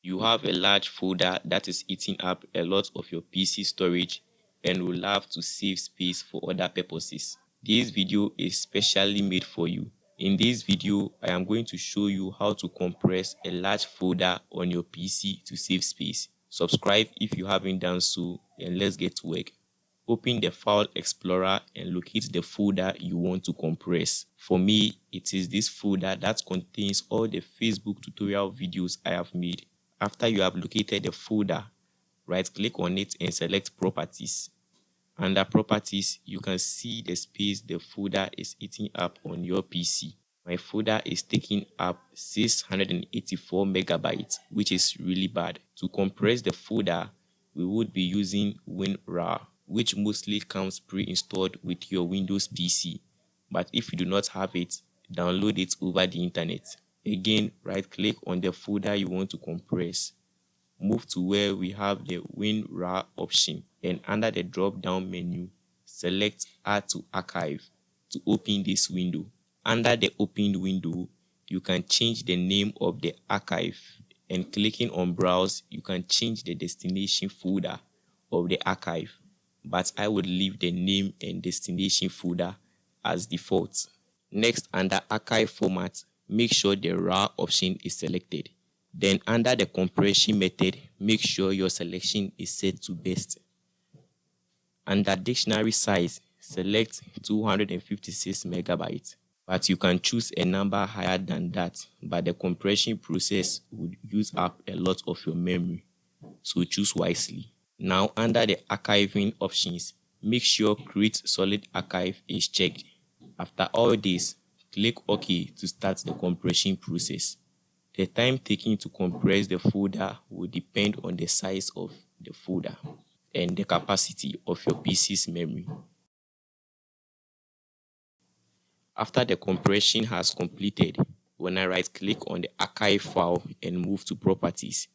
You have a large folder that is eating up a lot of your PC storage and will have to save space for other purposes. This video is specially made for you. In this video, I am going to show you how to compress a large folder on your PC to save space. Subscribe if you haven't done so, and let's get to work. Open the File Explorer and locate the folder you want to compress. For me, it is this folder that contains all the Facebook tutorial videos I have made. After you have located the folder, right-click on it and select Properties. Under Properties, you can see the space the folder is eating up on your PC. My folder is taking up 684 megabytes, which is really bad. To compress the folder, we would be using WinRAR, which mostly comes pre-installed with your Windows PC. But if you do not have it, download it over the internet. Again, right-click on the folder you want to compress. Move to where we have the WinRAR option, and under the drop-down menu, select Add to Archive to open this window. Under the opened window, you can change the name of the archive, and clicking on Browse, you can change the destination folder of the archive, but I would leave the name and destination folder as default. Next, under Archive Format, make sure the RAR option is selected. Then under the compression method, make sure your selection is set to best. Under dictionary size, select 256 megabytes, but you can choose a number higher than that, but the compression process would use up a lot of your memory, so choose wisely. Now under the archiving options, make sure Create Solid Archive is checked. After all this, click OK to start the compression process. The time taken to compress the folder will depend on the size of the folder and the capacity of your PC's memory. After the compression has completed, when I right-click on the archive file and move to Properties,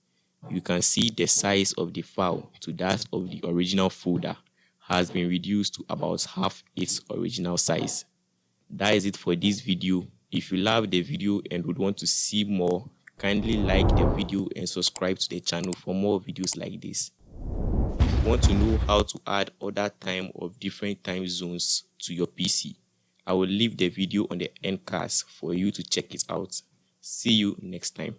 you can see the size of the file to that of the original folder has been reduced to about half its original size. That is it for this video. If you love the video and would want to see more, kindly like the video and subscribe to the channel for more videos like this. If you want to know how to add other time of different time zones to your PC, I will leave the video on the end card for you to check it out. See you next time.